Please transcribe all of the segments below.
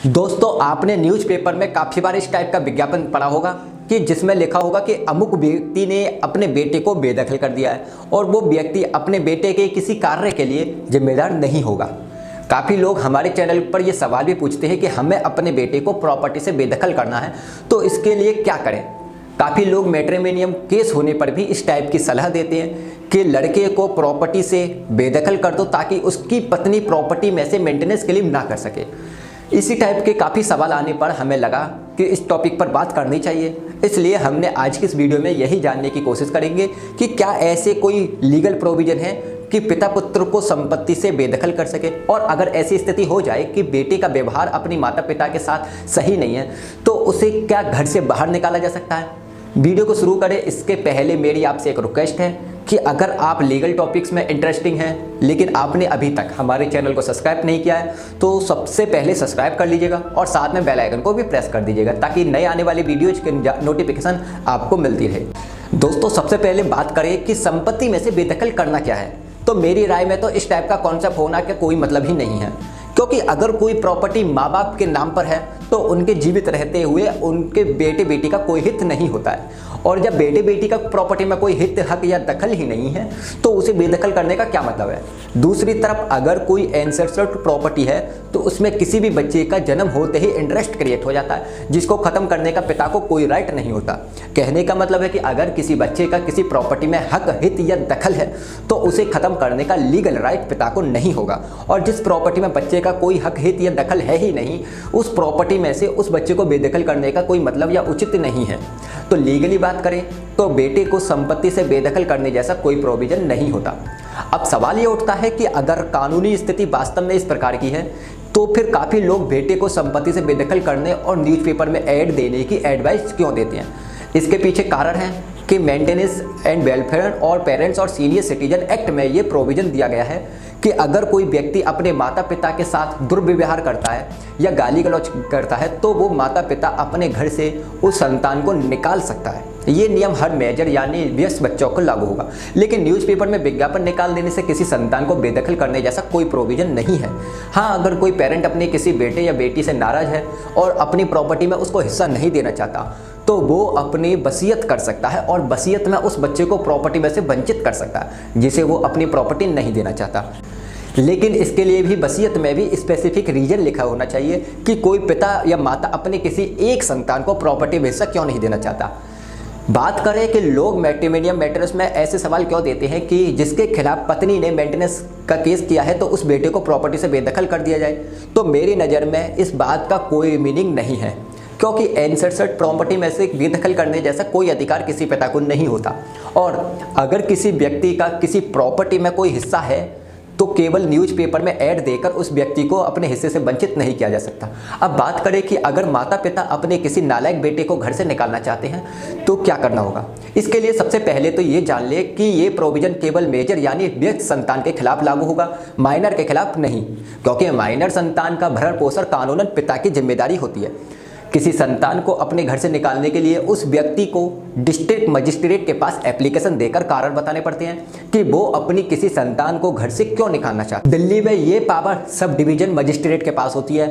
दोस्तों, आपने न्यूज़पेपर में काफ़ी बार इस टाइप का विज्ञापन पढ़ा होगा कि जिसमें लिखा होगा कि अमुक व्यक्ति ने अपने बेटे को बेदखल कर दिया है और वो व्यक्ति अपने बेटे के किसी कार्य के लिए जिम्मेदार नहीं होगा। काफ़ी लोग हमारे चैनल पर ये सवाल भी पूछते हैं कि हमें अपने बेटे को प्रॉपर्टी से बेदखल करना है तो इसके लिए क्या करें। काफ़ी लोग मैट्रिमोनियम केस होने पर भी इस टाइप की सलाह देते हैं कि लड़के को प्रॉपर्टी से बेदखल कर दो ताकि उसकी पत्नी प्रॉपर्टी में से मेंटेनेंस क्लेम ना कर सके। इसी टाइप के काफ़ी सवाल आने पर हमें लगा कि इस टॉपिक पर बात करनी चाहिए, इसलिए हमने आज की इस वीडियो में यही जानने की कोशिश करेंगे कि क्या ऐसे कोई लीगल प्रोविज़न है कि पिता पुत्र को संपत्ति से बेदखल कर सके, और अगर ऐसी स्थिति हो जाए कि बेटे का व्यवहार अपनी माता पिता के साथ सही नहीं है तो उसे क्या घर से बाहर निकाला जा सकता है। वीडियो को शुरू करें इसके पहले मेरी आपसे एक रिक्वेस्ट है कि अगर आप लीगल टॉपिक्स में इंटरेस्टिंग हैं लेकिन आपने अभी तक हमारे चैनल को सब्सक्राइब नहीं किया है तो सबसे पहले सब्सक्राइब कर लीजिएगा और साथ में बेल आइकन को भी प्रेस कर दीजिएगा ताकि नए आने वाली वीडियोज की नोटिफिकेशन आपको मिलती रहे। दोस्तों, सबसे पहले बात करें कि संपत्ति में से बेदखल करना क्या है, तो मेरी राय में तो इस टाइप का कॉन्सेप्ट होना का कोई मतलब ही नहीं है, क्योंकि अगर कोई प्रॉपर्टी माँ बाप के नाम पर है तो उनके जीवित रहते हुए उनके बेटे बेटी का कोई हित नहीं होता है, और जब बेटे बेटी का प्रॉपर्टी में कोई हित हक या दखल ही नहीं है तो उसे बेदखल करने का क्या मतलब है। दूसरी तरफ अगर कोई एंसेस्टर प्रॉपर्टी है तो उसमें किसी भी बच्चे का जन्म होते ही इंटरेस्ट क्रिएट हो जाता है जिसको खत्म करने का पिता को कोई राइट नहीं होता। कहने का मतलब है कि अगर किसी बच्चे का किसी प्रॉपर्टी में हक हित या दखल है तो उसे खत्म करने का लीगल राइट पिता को नहीं होगा, और जिस प्रॉपर्टी में बच्चे का कोई हक हित या दखल है ही नहीं उस प्रॉपर्टी में से उस बच्चे को बेदखल करने का कोई मतलब या उचित नहीं है। तो लीगली बात करें तो बेटे को संपत्ति से बेदखल करने जैसा कोई प्रोविजन नहीं होता। अब सवाल ये उठता है कि अगर कानूनी स्थिति वास्तव में इस प्रकार की है तो फिर काफ़ी लोग बेटे को संपत्ति से बेदखल करने और न्यूज़पेपर में ऐड देने की एडवाइस क्यों देते हैं। इसके पीछे कारण है कि मेंटेनेंस एंड वेलफेयर और पेरेंट्स और सीनियर सिटीजन एक्ट में ये प्रोविजन दिया गया है कि अगर कोई व्यक्ति अपने माता पिता के साथ दुर्व्यवहार करता है या गाली गलौज करता है तो वो माता पिता अपने घर से उस संतान को निकाल सकता है। ये नियम हर मेजर यानी वयस्क बच्चों को लागू होगा, लेकिन न्यूज़पेपर में विज्ञापन निकाल देने से किसी संतान को बेदखल करने जैसा कोई प्रोविजन नहीं है। हाँ, अगर कोई पेरेंट अपने किसी बेटे या बेटी से नाराज है और अपनी प्रॉपर्टी में उसको हिस्सा नहीं देना चाहता तो वो अपनी वसीयत कर सकता है और वसीयत में उस बच्चे को प्रॉपर्टी में से वंचित कर सकता है जिसे वो अपनी प्रॉपर्टी नहीं देना चाहता। लेकिन इसके लिए भी वसीयत में भी स्पेसिफिक रीजन लिखा होना चाहिए कि कोई पिता या माता अपने किसी एक संतान को प्रॉपर्टी में हिस्सा क्यों नहीं देना चाहता। बात करें कि लोग मैट्रिमोनियम मैटर्स में ऐसे सवाल क्यों देते हैं कि जिसके खिलाफ पत्नी ने मेंटेनेंस का केस किया है तो उस बेटे को प्रॉपर्टी से बेदखल कर दिया जाए, तो मेरी नज़र में इस बात का कोई मीनिंग नहीं है, क्योंकि एंसेस्टर प्रॉपर्टी में से बेदखल करने जैसा कोई अधिकार किसी पिता को नहीं होता। और अगर किसी व्यक्ति का किसी प्रॉपर्टी में कोई हिस्सा है तो केवल न्यूज़पेपर में ऐड देकर उस व्यक्ति को अपने हिस्से से वंचित नहीं किया जा सकता। अब बात करें कि अगर माता पिता अपने किसी नालायक बेटे को घर से निकालना चाहते हैं तो क्या करना होगा। इसके लिए सबसे पहले तो ये जान ले कि ये प्रोविजन केवल मेजर यानी वयस्क संतान के खिलाफ लागू होगा, माइनर के खिलाफ नहीं, क्योंकि माइनर संतान का भरण पोषण कानूनन पिता की जिम्मेदारी होती है। किसी संतान को अपने घर से निकालने के लिए उस व्यक्ति को डिस्ट्रिक्ट मजिस्ट्रेट के पास एप्लीकेशन देकर कारण बताने पड़ते हैं कि वो अपनी किसी संतान को घर से क्यों निकालना चाहते हैं। दिल्ली में ये पावर सब डिवीजन मजिस्ट्रेट के पास होती है।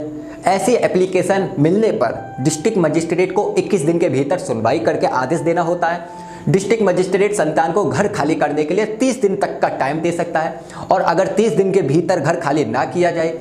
ऐसी एप्लीकेशन मिलने पर डिस्ट्रिक्ट मजिस्ट्रेट को 21 दिन के भीतर सुनवाई करके आदेश देना होता है। डिस्ट्रिक्ट मजिस्ट्रेट संतान को घर खाली करने के लिए 30 दिन तक का टाइम दे सकता है, और अगर 30 दिन के भीतर घर खाली ना किया जाए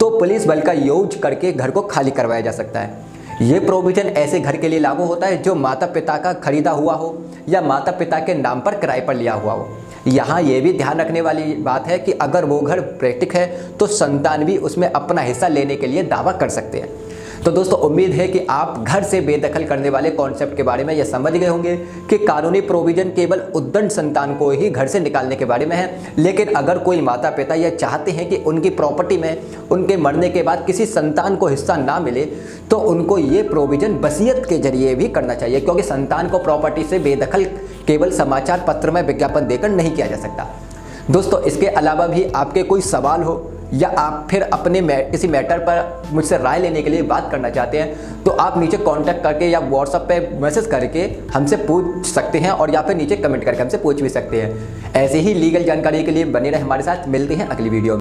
तो पुलिस बल का यूज करके घर को खाली करवाया जा सकता है। ये प्रोविजन ऐसे घर के लिए लागू होता है जो माता पिता का खरीदा हुआ हो या माता पिता के नाम पर किराए पर लिया हुआ हो। यहाँ ये भी ध्यान रखने वाली बात है कि अगर वो घर प्रैक्टिक है तो संतान भी उसमें अपना हिस्सा लेने के लिए दावा कर सकते हैं। तो दोस्तों, उम्मीद है कि आप घर से बेदखल करने वाले कॉन्सेप्ट के बारे में ये समझ गए होंगे कि कानूनी प्रोविजन केवल उद्दंड संतान को ही घर से निकालने के बारे में है, लेकिन अगर कोई माता पिता यह चाहते हैं कि उनकी प्रॉपर्टी में उनके मरने के बाद किसी संतान को हिस्सा ना मिले तो उनको ये प्रोविजन वसीयत के जरिए भी करना चाहिए, क्योंकि संतान को प्रॉपर्टी से बेदखल केवल समाचार पत्र में विज्ञापन देकर नहीं किया जा सकता। दोस्तों, इसके अलावा भी आपके कोई सवाल हो या आप फिर अपने किसी मैटर पर मुझसे राय लेने के लिए बात करना चाहते हैं तो आप नीचे कांटेक्ट करके या व्हाट्सएप पे मैसेज करके हमसे पूछ सकते हैं, और या फिर नीचे कमेंट करके हमसे पूछ भी सकते हैं। ऐसे ही लीगल जानकारी के लिए बने रहे हमारे साथ। मिलते हैं अगली वीडियो में।